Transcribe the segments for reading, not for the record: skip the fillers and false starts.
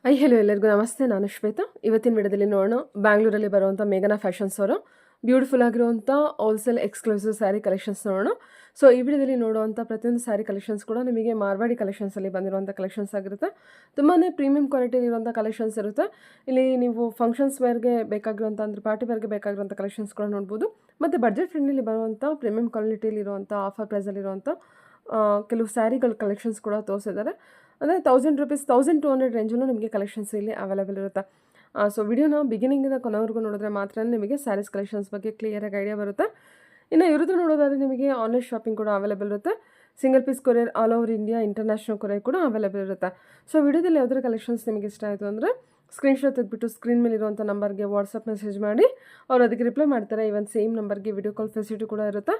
Hello ಎಲ್ಲರಿಗೂ ನಮಸ್ತೆ. ನಾನು ಶ್ವೇತಾ. ಇವತ್ತಿನ ವಿಡಿಯೋದಲ್ಲಿ ನೋಡೋಣ ಬ್ಯಾಂಗ್ಳೂರಲ್ಲಿ ಬರುವಂಥ ಮೇಘನಾ ಫ್ಯಾಷನ್ಸ್ ಅವರು ಬ್ಯೂಟಿಫುಲ್ ಆಗಿರುವಂಥ ಹೋಲ್ಸೇಲ್ ಎಕ್ಸ್ಕ್ಲೂಸಿವ್ ಸ್ಯಾರಿ ಕಲೆಕ್ಷನ್ಸ್ ನೋಡೋಣ. ಸೊ ಈ ವಿಡಿಯೋದಲ್ಲಿ ನೋಡುವಂಥ ಪ್ರತಿಯೊಂದು ಸ್ಯಾರಿ ಕಲೆಕ್ಷನ್ಸ್ ಕೂಡ ನಿಮಗೆ ಮಾರ್ವಾಡಿ ಕಲೆಕ್ಷನ್ಸಲ್ಲಿ ಬಂದಿರುವಂಥ ಕಲೆಕ್ಷನ್ಸ್ ಆಗಿರುತ್ತೆ. ತುಂಬಾ ಪ್ರೀಮಿಯಂ ಕ್ವಾಲಿಟಿಲಿ ಇರುವಂಥ ಕಲೆಕ್ಷನ್ಸ್ ಇರುತ್ತೆ. ಇಲ್ಲಿ ನೀವು ಫಂಕ್ಷನ್ಸ್ ವೇರ್ಗೆ ಬೇಕಾಗಿರುವಂಥ ಅಂದರೆ ಪಾರ್ಟಿ ವೇರ್ಗೆ ಬೇಕಾಗಿರುವಂಥ ಕಲೆಕ್ಷನ್ಸ್ ಕೂಡ ನೋಡ್ಬೋದು. ಮತ್ತು ಬಡ್ಜೆಟ್ ಫ್ರೆಂಡ್ಲಿ ಬರುವಂಥ ಪ್ರೀಮಿಯಂ ಕ್ವಾಲಿಟಿಲಿ ಇರುವಂಥ ಆಫರ್ ಪ್ರೈಸಲ್ಲಿರುವಂಥ ಕೆಲವು ಸ್ಯಾರಿಗಳ ಕಲೆಕ್ಷನ್ಸ್ ಕೂಡ ತೋರಿಸಿದ್ದಾರೆ. ಅಂದರೆ 1000 ರೂಪೀಸ್ 1200 ರೇಂಜಲ್ಲೂ ನಿಮಗೆ ಕಲೆಕ್ಷನ್ಸ್ ಇಲ್ಲಿ ಅವೈಲೇಬಲ್ ಇರುತ್ತೆ. ಸೊ ವಿಡಿಯೋನ ಬಿಗಿನಿಂಗಿಂದ ಕೊನೆವರೆಗೂ ನೋಡಿದ್ರೆ ಮಾತ್ರ ನಿಮಗೆ ಸ್ಯಾರೀಸ್ ಕಲೆಕ್ಷನ್ಸ್ ಬಗ್ಗೆ ಕ್ಲಿಯರಾಗಿ ಐಡಿಯಾ ಬರುತ್ತೆ. ಇನ್ನು ಇವ್ರದ್ದು ನೋಡೋದಾದರೆ ನಿಮಗೆ ಆನ್ಲೈನ್ ಶಾಪಿಂಗ್ ಕೂಡ ಅವೈಲೇಬಲ್ ಇರುತ್ತೆ. Single piece courier all over India international courier ಕೂಡ ಅವೈಲೇಬಲ್ ಇರುತ್ತೆ. ಸೊ ವಿಡಿಯೋದಲ್ಲಿ ಯಾವುದರ ಕಲೆಕ್ಷನ್ಸ್ ನಿಮಗೆ ಇಷ್ಟ ಆಯಿತು ಅಂದರೆ ಸ್ಕ್ರೀನ್ಶಾಟ್ ತೆಗೆದುಬಿಟ್ಟು ಸ್ಕ್ರೀನ್ ಮೇಲೆ ಇರುವಂಥ ನಂಬರ್ಗೆ ವಾಟ್ಸಪ್ ಮೆಸೇಜ್ ಮಾಡಿ ಅವ್ರು ಅದಕ್ಕೆ ರಿಪ್ಲೈ ಮಾಡ್ತಾರೆ. ಈವನ್ ಸೇಮ್ ನಂಬರ್ಗೆ ವಿಡಿಯೋ ಕಾಲ್ ಫೆಸಿಲಿಟಿ ಕೂಡ ಇರುತ್ತೆ.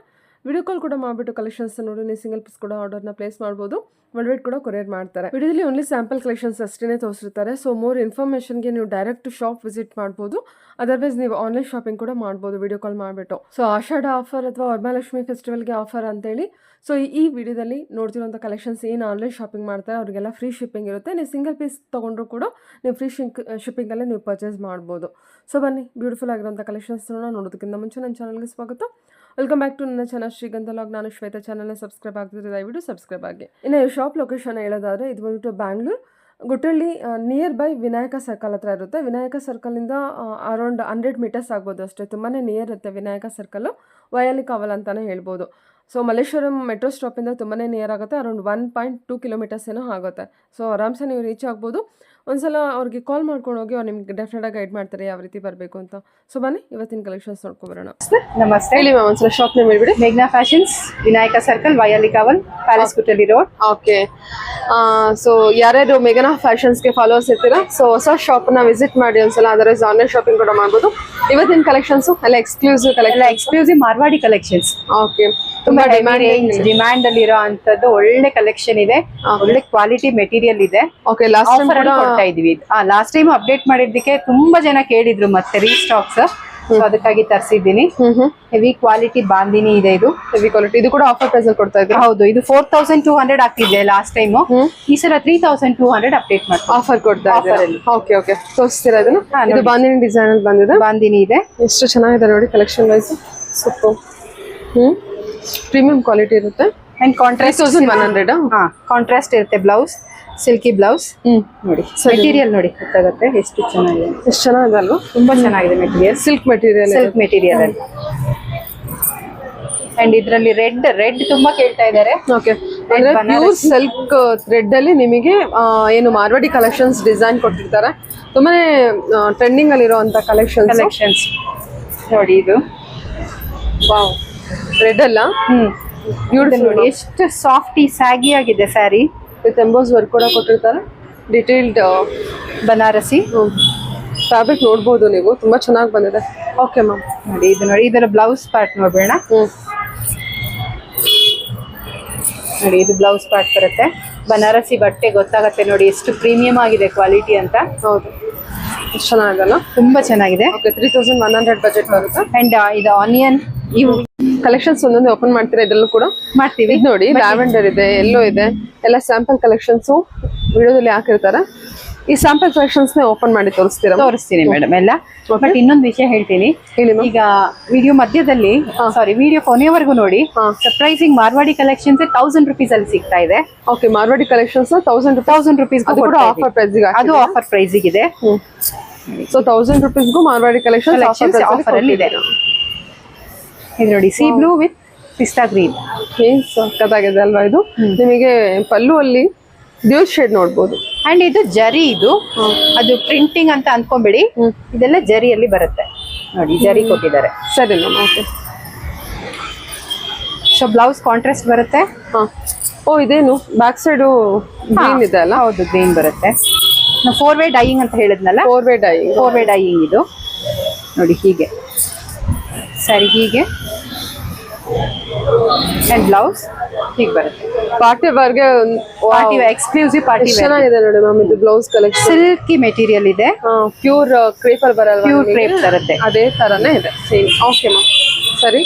ವಿಡಿಯೋ ಕಾಲ್ ಕೂಡ ಮಾಡಿಬಿಟ್ಟು ಕಲೆಕ್ಷನ್ಸ್ ನೋಡಿ ನೀವು ಸಿಂಗಲ್ ಪೀಸ್ ಕೂಡ ಆರ್ಡರ್ನ ಪ್ಲೇಸ್ ಮಾಡ್ಬೋದು. ವರ್ಲ್ಡ್ ವೈಡ್ ಕೂಡ ಕೊರಿಯರ್ ಮಾಡ್ತಾರೆ. ವಿಡಿಯೋದಲ್ಲಿ ಓನ್ಲಿ ಸ್ಯಾಂಪಲ್ ಕಲೆಕ್ಷನ್ಸ್ ಅಷ್ಟೇ ತೋರಿಸಿರ್ತಾರೆ. ಸೊ ಮೋರ್ ಇನ್ಫಾರ್ಮೇಷನ್ಗೆ ನೀವು ಡೈರೆಕ್ಟ್ ಶಾಪ್ ವಿಸಿಟ್ ಮಾಡ್ಬೋದು. ಅದರ್ವೈಸ್ ನೀವು ಆನ್ಲೈನ್ ಶಾಪಿಂಗ್ ಕೂಡ ಮಾಡ್ಬೋದು ವಿಡಿಯೋ ಕಾಲ್ ಮಾಡಿಬಿಟ್ಟು. ಸೊ ಆಷಾಢ ಆಫರ್ ಅಥವಾ ವರಮಹಾಲಕ್ಷ್ಮಿ ಫೆಸ್ಟಿವಲ್ಗೆ ಆಫರ್ ಅಂತೇಳಿ ಸೊ ಈ ವಿಡಿಯೋದಲ್ಲಿ ನೋಡ್ತಿರೋಂಥ ಕಲೆಕ್ಷನ್ಸ್ ಏನು ಆನ್ಲೈನ್ ಶಾಪಿಂಗ್ ಮಾಡ್ತಾರೆ ಅವರಿಗೆಲ್ಲ ಫ್ರೀ ಶಿಪ್ಪಿಂಗ್ ಇರುತ್ತೆ. ನೀವು ಸಿಂಗಲ್ ಪೀಸ್ ತೊಗೊಂಡ್ರು ಕೂಡ ನೀವು ಫ್ರೀ ಶಿಪ್ಪಿಂಗಲ್ಲೇ ನೀವು ಪರ್ಚೇಸ್ ಮಾಡ್ಬೋದು. ಸೊ ಬನ್ನಿ ಬ್ಯೂಟಿಫುಲ್ ಆಗಿರೋಂಥ ಕಲೆಕ್ಷನ್ಸ್ ನೋಡೋದಕ್ಕಿಂತ ಮುಂಚೆ ನನ್ನ ಚಾನಲ್ಗೆ ಸ್ವಾಗತ. ವೆಲ್ಕಮ್ ಬ್ಯಾಕ್ ಟು ನನ್ನ ಚಾನಲ್ ಶ್ರೀಗಂಧ ಲಾಗ್. ನಾನು ಶ್ವೇತಾ. ಚಾನಲ್ನ ಸಬ್ಸ್ಕ್ರೈಬ್ ಆಗ್ತಿದ್ರೆ ದಯವಿಟ್ಟು ಸಬ್ಸ್ಕ್ರೈಬ್ ಆಗಿ. ಇನ್ನು ಶಾಪ್ ಲೊಕೇಶನ್ ಹೇಳೋದಾದರೆ ಇದು ಬಂದ್ಬಿಟ್ಟು Bangalore Guttahalli near by Vinayaka circle ಹತ್ರ ಇರುತ್ತೆ. ವಿನಾಯಕ ಸರ್ಕಲಿಂದ ಅರೌಂಡ್ 100 ಮೀಟರ್ಸ್ ಆಗ್ಬೋದು ಅಷ್ಟೇ. ತುಂಬಾ ನಿಯರ್ ಇರುತ್ತೆ ವಿನಾಯಕ ಸರ್ಕಲ್ಲು. ವಯಾಲಿ ಕಾವಲ್ ಅಂತಲೇ ಹೇಳ್ಬೋದು. ಸೊ ಮಲ್ಲೇಶ್ವರಂ ಮೆಟ್ರೋ ಸ್ಟಾಪಿಂದ ತುಂಬಾ ನಿಯರ್ ಆಗುತ್ತೆ. ಅರೌಂಡ್ 1.2 ಕಿಲೋಮೀಟರ್ಸ್ ಏನೋ ಆಗುತ್ತೆ. ಸೊ ಆರಾಮ್ಸೆ ನೀವು ರೀಚ್ ಆಗ್ಬೋದು. ಒಂದ್ಸಲ ಅವ್ರಿಗೆ ಕಾಲ್ ಮಾಡ್ಕೊಂಡು ಹೋಗಿ ಅವ್ರು ನಿಮ್ಗೆ ಡೆಫಿನೆಟಾಗಿ ಗೈಡ್ ಮಾಡ್ತಾರೆ ಯಾವ ರೀತಿ ಬರಬೇಕು ಅಂತ. ಸೊ ಬನ್ನಿ ಇವತ್ತಿನ ಕಲೆಕ್ಷನ್ಸ್ ನೋಡ್ಕೊಬರೋಣ. ನಮಸ್ತೆ. ಹೇಳಿ ಮ್ಯಾಮ್ ಒಂದ್ಸಲ ಶಾಪ್ ನೇಮ್ ಹೇಳ್ಬಿಡಿ. ಮೇಘನಾ fashions, Vinayaka circle, Vyali Kaval, palace Guttahalli road. Okay. So ಯಾರ್ಯಾರು ಮೇಘನಾ ಫ್ಯಾಷನ್ಸ್ಗೆ ಫಾಲೋವರ್ಸ್ ಇರ್ತೀರಾ ಸೊ ಹೊಸ ಶಾಪ್ನ ವಿಸಿಟ್ ಮಾಡಿ ಒಂದ್ಸಲ. ಅದರ್ವೈಸ್ ಆನ್ಲೈನ್ ಶಾಪಿಂಗ್ ಕೂಡ ಮಾಡ್ಬೋದು. ಇವತ್ತಿನ ಕಲೆಕ್ಷನ್ಸು ಎಲ್ಲ ಎಕ್ಸ್ಕ್ಲೂಸಿವ್ ಮಾರ್ವಾಡಿ ಕಲೆಕ್ಷನ್ಸ್. ಓಕೆ. ತುಂಬಾ ಡಿಮ್ಯಾಂಡ್ ಅಲ್ಲಿ ಇರೋ ಅಂತದ್ದು ಒಳ್ಳೆ ಕಲೆಕ್ಷನ್ ಇದೆ. ಒಳ್ಳೆ ಕ್ವಾಲಿಟಿ ಮೆಟೀರಿಯಲ್ ಇದೆ. ಓಕೆ. ಲಾಸ್ಟ್ ಕೊಡ್ತಾ ಇದೀವಿ. ಲಾಸ್ಟ್ ಟೈಮ್ ಅಪ್ಡೇಟ್ ಮಾಡಿದ್ದಕ್ಕೆ ತುಂಬಾ ಜನ ಕೇಳಿದ್ರು, ಮತ್ತೆ ರೀಸ್ಟಾಕ್ಸ್. ಸೊ ಅದಕ್ಕಾಗಿ ತರಿಸಿದ್ದೀನಿ. ಹೆವಿ ಕ್ವಾಲಿಟಿ ಬಾಂದಿನಿ ಇದೆ. ಇದು ಹೆವಿ ಕ್ವಾಲಿಟಿ. ಇದು ಕೂಡ ಆಫರ್ ಪ್ರೈಸ್ ಅಲ್ಲಿ ಕೊಡ್ತಾ ಇದ್ದೀವಿ. ಹೌದು. ಇದು 4200 ಆಗ್ತಿದೆ ಲಾಸ್ಟ್ ಟೈಮ್. ಈ ಸಲ 3200 ಅಪ್ಡೇಟ್ ಮಾಡಿ ಆಫರ್ ಕೊಡ್ತಾ ಇದ್ದಾರೆ. Okay okay. ತೋರಿಸ್ತೀರಾ ಇದನ್ನು? ಇದು ಬಾಂದಿನಿ ಡಿಸೈನ್ ಅಲ್ಲಿ ಬಂದಿದೆ. ಬಾಂದಿನಿ ಇದೆ. ಎಷ್ಟು ಚೆನ್ನಾಗಿದೆ ನೋಡಿ collection wise. Super. Premium quality ಇರುತ್ತೆ. And contrast 3100. ಕಾಂಟ್ರಾಸ್ಟ್ ಇರುತ್ತೆ. ಬ್ಲೌಸ್ ಸಿಲ್ಕಿ ಬ್ಲೌಸ್ ನೋಡಿ. ಮೆಟೀರಿಯಲ್ ನೋಡಿ ಗೊತ್ತಾಗುತ್ತೆ ಎಷ್ಟು ಚೆನ್ನಾಗಿದೆ. ಎಷ್ಟು ಚೆನ್ನಾಗಿದೆ ಅಲ್ವಾ? ತುಂಬಾ ಚೆನ್ನಾಗಿದೆ ಮೆಟೀರಿಯಲ್. ಸಿಲ್ಕ್ ಮೆಟೀರಿಯಲ್ ಅಲ್ಲಿ. ಅಂಡ್ ಇದರಲ್ಲಿ ರೆಡ್ ತುಂಬಾ ಕೇಳ್ತಾ ಇದ್ದಾರೆ. ಓಕೆ. ಅಂದ್ರೆ ಪ್ಯೂರ್ ಸಿಲ್ಕ್ ಥ್ರೆಡ್ ಅಲ್ಲಿ ನಿಮಗೆ ಏನು ಮಾರ್ವಾಡಿ ಕಲೆಕ್ಷನ್ಸ್ ಡಿಸೈನ್ ಕೊಟ್ಟಿರ್ತಾರೆ. ತುಂಬಾನೇ ಟ್ರೆಂಡಿಂಗ್ ಅಲ್ಲಿ ಇರುವಂತ ಕಲೆಕ್ಷನ್ಸ್ ನೋಡಿ. ಇದು ವಾವ್. ರೆಡ್ ಅಲ್ಲ? ಬ್ಯೂಟಿಫುಲ್ ನೋಡಿ. ಎಷ್ಟು ಸಾಫ್ಟಿ ಸ್ಯಾಗಿ ಆಗಿದೆ ಸ್ಯಾರಿ. ವಿತ್ ಎಂಬೋಸ್ ವರ್ಕ್ ಕೂಡ ಕೊಟ್ಟಿರ್ತಾರೆ. ಡಿಟೇಲ್ಡ್ ಬನಾರಸಿ ಫ್ಯಾಬ್ರಿಕ್ ನೋಡ್ಬೋದು ನೀವು. ತುಂಬಾ ಚೆನ್ನಾಗಿ ಬಂದಿದೆ. Okay ma'am. ನೋಡಿ ಇದು ನೋಡಿ. ಇದರ ಬ್ಲೌಸ್ ಪಾರ್ಟ್ ನೋಡೋಣ. ನೋಡಿ ಇದು ಬ್ಲೌಸ್ ಪಾರ್ಟ್ ಬರುತ್ತೆ. ಬನಾರಸಿ ಬಟ್ಟೆ ಗೊತ್ತಾಗತ್ತೆ ನೋಡಿ ಎಷ್ಟು ಪ್ರೀಮಿಯಂ ಆಗಿದೆ ಕ್ವಾಲಿಟಿ ಅಂತ. ಹೌದು. ಎಷ್ಟು ಚೆನ್ನಾಗಿದೆಲ್ಲ. ತುಂಬಾ ಚೆನ್ನಾಗಿದೆ. ಓಕೆ. 3100 ಬಜೆಟ್ ಬರುತ್ತೆ. ಅಂಡ್ ಇದು ಆನಿಯನ್ ಇವು ಕಲೆಕ್ಷನ್ಸ್ ಒಂದೊಂದು ಓಪನ್ ಮಾಡ್ತೀರಾ? ಇದೆಲ್ಲೂ ಕೂಡ ಮಾಡ್ತೀವಿ. ಇದು ನೋಡಿ ಲ್ಯಾವೆಂಡರ್ ಇದೆ, ಎಲ್ಲೋ ಇದೆ. ಎಲ್ಲ ಸ್ಯಾಂಪಲ್ ಕಲೆಕ್ಷನ್ಸು ವಿಡಿಯೋದಲ್ಲಿ ಹಾಕಿರ್ತಾರೆ. ಈ ಸ್ಯಾಂಪಲ್ ಕಲೆಕ್ಷನ್ಸ್ ಓಪನ್ ಮಾಡಿ ತೋರಿಸ್ತೀನಿ ಮೇಡಮ್ ಎಲ್ಲ. ಬಟ್ ಇನ್ನೊಂದು ವಿಷಯ ಹೇಳ್ತೀನಿ. ಈಗ ವಿಡಿಯೋ ಮಧ್ಯದಲ್ಲಿ ವಿಡಿಯೋ ಕೊನೆಯವರೆಗೂ ನೋಡಿ. ಸರ್ಪ್ರೈಸಿಂಗ್ ಮಾರ್ವಾಡಿ ಕಲೆಕ್ಷನ್ಸ್ 1000 ರೂಪೀಸ್ ಅಲ್ಲಿ ಸಿಗ್ತಾ ಇದೆ. Okay. Marwadi collections 1000 rupees offer price. ಅದು ಆಫರ್ ಪ್ರೈಸ್ ಇದೆ. ಸೊ 1000 ರೂಪೀಸ್ಗೂ ಮಾರ್ವಾಡಿ ಕಲೆಕ್ಷನ್ ಆಫರ್ ಅಲ್ಲಿ ಇದೆ. ಇದು ನೋಡಿ sea blue with pista green. ಏನ್ ಸಕ್ಕತ್ತಾಗಿದೆ ಅಲ್ವಾ ಇದು? ನಿಮಗೆ ಪಲ್ಲು ಅಲ್ಲಿ ಡ್ಯೂಲ್ ಶೇಡ್ ನೋಡ್ಬೋದು. ಅಂಡ್ ಇದು ಜರಿ. ಇದು ಅದು ಪ್ರಿಂಟಿಂಗ್ ಅಂತ ಅನ್ಕೊಂಬಿಡಿ. ಇದೆಲ್ಲ ಜರಿಯಲ್ಲಿ ಬರುತ್ತೆ ನೋಡಿ. ಜರಿ ಕೊಟ್ಟಿದ್ದಾರೆ. ಸರಿ ma'am. Okay. So blouse contrast ಬರುತ್ತೆ. ಓ ಇದೇನು ಬ್ಯಾಕ್ ಸೈಡು ಗ್ರೀನ್ ಇದೆ ಅಲ್ಲ? ಹೌದು, ಗ್ರೀನ್ ಬರುತ್ತೆ. 4 ವೇ ಡೈಯಿಂಗ್ ಅಂತ ಹೇಳಿದ್ನಲ್ಲ. 4 ವೇ ಡೈಯಿಂಗ್ ಇದು ನೋಡಿ. ಹೀಗೆ ಸರಿ ಹೀಗೆ. ಅಂಡ್ ಬ್ಲೌಸ್ ಹೀಗೆ ಬರುತ್ತೆ. ಪಾರ್ಟಿ ವರ್ಗೆ ಎಕ್ಸ್ಕ್ಲೂಸಿವ್ ಪಾರ್ಟಿ ಚೆನ್ನಾಗಿದೆ ನೋಡಿ ಮ್ಯಾಮ್. ಇದು ಬ್ಲೌಸ್ ಕಲೆಕ್ಷನ್ ಸಿಲ್ಕಿ ಮೆಟೀರಿಯಲ್ ಇದೆ. ಪ್ಯೂರ್ ಕ್ರೇಪರ್ ಬರಲ್ಲ, ಪ್ಯೂರ್ ಕ್ರೇಪ್ ಬರುತ್ತೆ. ಅದೇ ತರನೇ ಇದೆ ಸೇಮ್. Okay ma'am. ಸರಿ.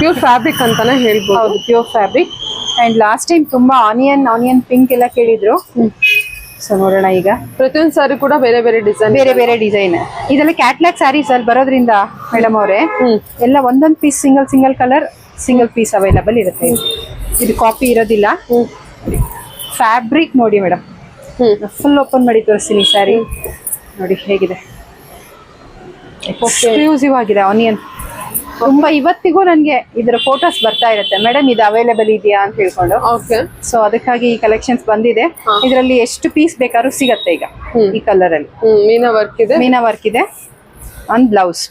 ಪ್ಯೂರ್ ಫ್ಯಾಬ್ರಿಕ್ ಅಂತಾನೆ ಹೇಳ್ಬೋದು. ಹೌದು, pure fabric. And last time ತುಂಬಾ ಆನಿಯನ್ ಪಿಂಕ್ ಎಲ್ಲ ಕೇಳಿದ್ರು. ಸೊ ನೋಡೋಣ ಈಗ ಪ್ರತಿಯೊಂದು ಸಾರಿ ಕೂಡ ಬೇರೆ ಬೇರೆ ಡಿಸೈನ್. ಬೇರೆ ಬೇರೆ ಡಿಸೈನ್. ಇದೆಲ್ಲ ಕ್ಯಾಟ್ಲಾಗ್ ಸ್ಯಾರೀಸ್ ಅಲ್ಲಿ ಬರೋದ್ರಿಂದ ಮೇಡಮ್ ಅವರೇ ಎಲ್ಲ ಒಂದೊಂದು piece single colour single piece available ಇರುತ್ತೆ. ಇದು ಕಾಪಿ ಇರೋದಿಲ್ಲ. ಫ್ಯಾಬ್ರಿಕ್ ನೋಡಿ ಮೇಡಮ್, ಫುಲ್ ಓಪನ್ ಮಾಡಿ ತೋರಿಸ್ತೀನಿ ಸ್ಯಾರಿ ನೋಡಿ ಹೇಗಿದೆ. ಎಕ್ಸ್ಕ್ಲೂಸಿವ್ ಆಗಿದೆ ಆನಿಯನ್. ತುಂಬಾ ಇವತ್ತಿಗೂ ನನಗೆ ಇದರ ಫೋಟೋಸ್ ಬರ್ತಾ ಇರುತ್ತೆ, ಮೇಡಮ್ ಇದು ಅವೈಲೇಬಲ್ ಇದೆಯಾ ಅಂತ ಹೇಳ್ಕೊಂಡು. ಓಕೆ. ಸೊ ಅದಕ್ಕಾಗಿ ಈ ಕಲೆಕ್ಷನ್ಸ್ ಬಂದಿದೆ. ಇದರಲ್ಲಿ ಎಷ್ಟು ಪೀಸ್ ಬೇಕಾದ್ರೂ ಸಿಗತ್ತೆ ಈಗ ಈ ಕಲರ್ ಅಲ್ಲಿ. ಮೀನಾ ವರ್ಕ್ ಇದೆ. ಮೀನಾ ವರ್ಕ್ ಇದೆ. ಒಂದು ಬ್ಲೌಸ್.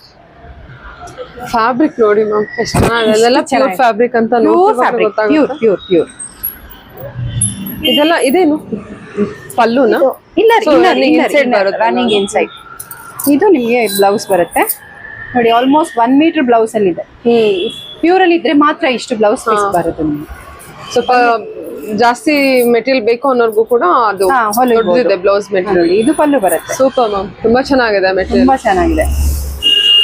ಫ್ಯಾಬ್ರಿಕ್ ನೋಡಿ ಮ್ಯಾಮ್ ಎಷ್ಟು ಚೆನ್ನಾಗಿದೆ. ಪ್ಯೂರ್ ಫ್ಯಾಬ್ರಿಕ್ ಅಂತ ಪ್ಯೂರ್. ಇದೆಲ್ಲ ಇದೇನು ಪಲ್ಲುನಾ? ಇಲ್ಲ, ಬರುತ್ತೆ ರನ್ನಿಂಗ್ ಇನ್ಸೈಡ್. ಇದು ನಿಮಗೆ ಬ್ಲೌಸ್ ಬರುತ್ತೆ ನೋಡಿ. ಆಲ್ಮೋಸ್ಟ್ 1 ಮೀಟರ್ ಬ್ಲೌಸ್ ಅಲ್ಲಿ ಇದೆ. ಪ್ಯೂರ್ ಅಲ್ಲಿ ಇದ್ರೆ ಮಾತ್ರ ಇಷ್ಟು ಬ್ಲೌಸ್ ಪೀಸ್ ಬರುತ್ತೆ ನಿಮಗೆ. ಸ್ವಲ್ಪ ಜಾಸ್ತಿ ಮೆಟೀರಿಯಲ್ ಬೇಕು ಅನ್ನೋರ್ಗೂ ಕೂಡ ಅದು ದೊಡ್ಡದಿದೆ ಬ್ಲೌಸ್ ಮೆಟೀರಿಯಲ್. ಇದು ಪಲ್ಲು ಬರುತ್ತೆ. ಸೂಪರ್ ಮ್ಯಾಮ್, ತುಂಬಾ ಚೆನ್ನಾಗಿದೆ ಮೆಟೀರಿಯಲ್. ತುಂಬಾ ಚೆನ್ನಾಗಿದೆ.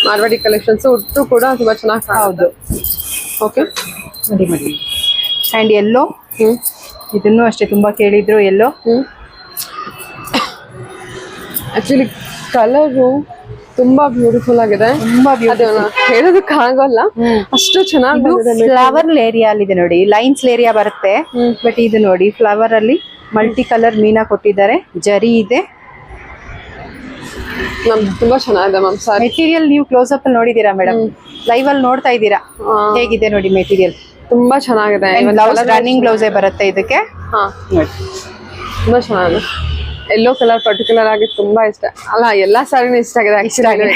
ಮಾರ್ವಾಡಿ ಕಲೆಕ್ಷನ್ಸ್ ಉಟ್ಟು ಕೂಡ ತುಂಬಾ ಚೆನ್ನಾಗಿ. ಹೌದು. ಓಕೆ ನೋಡಿ. ಅಂಡ್ ಎಲ್ಲೋ, ಇದನ್ನು ಅಷ್ಟೇ ತುಂಬಾ ಕೇಳಿದ್ರು ಎಲ್ಲೋ. ಆಕ್ಚುಲಿ ಕಲರು ತುಂಬಾ ಬ್ಯೂಟಿಫುಲ್ ಆಗಿದೆ. ತುಂಬಾ ಹೇಳೋದಕ್ಕೆ ಆಗೋಲ್ಲ, ಅಷ್ಟು ಚೆನ್ನಾಗಿ. ಫ್ಲವರ್ ಏರಿಯಾ ಅಲ್ಲಿ ಇದೆ ನೋಡಿ, ಲೈನ್ಸ್ ಏರಿಯಾ ಬರುತ್ತೆ. ಬಟ್ ಇದು ನೋಡಿ ಫ್ಲವರ್ ಅಲ್ಲಿ ಮಲ್ಟಿ ಕಲರ್ ಮೀನಾ ಕೊಟ್ಟಿದ್ದಾರೆ. ಜರಿ ಇದೆ. ತುಂಬಾ ಚೆನ್ನಾಗಿದೆ ಮ್ಯಾಮ್. ಮೆಟೀರಿಯಲ್ ನೀವು ಕ್ಲೋಸ್ ಅಪ್ ಅಲ್ಲಿ ನೋಡಿದೀರಾ ಮೇಡಮ್? ಲೈವ್ ಅಲ್ಲಿ ನೋಡ್ತಾ ಇದ್ದೀರಾ ಹೇಗಿದೆ ನೋಡಿ ಮೆಟೀರಿಯಲ್. ತುಂಬಾ ಚೆನ್ನಾಗಿದೆ. ರನ್ನಿಂಗ್ ಬ್ಲೌಸೇ ಬರುತ್ತೆ ಇದಕ್ಕೆ. ತುಂಬಾ ಚೆನ್ನಾಗಿದೆ. ಯೆಲ್ಲೋ ಕಲರ್ ಪರ್ಟಿಕ್ಯುಲರ್ ಆಗಿ ತುಂಬಾ ಇಷ್ಟ ಅಲ್ಲ, ಎಲ್ಲಾ ಸಾರಿನೂ ಇಷ್ಟ ಆಗಿದೆ ಆಕ್ಚುಲಿ.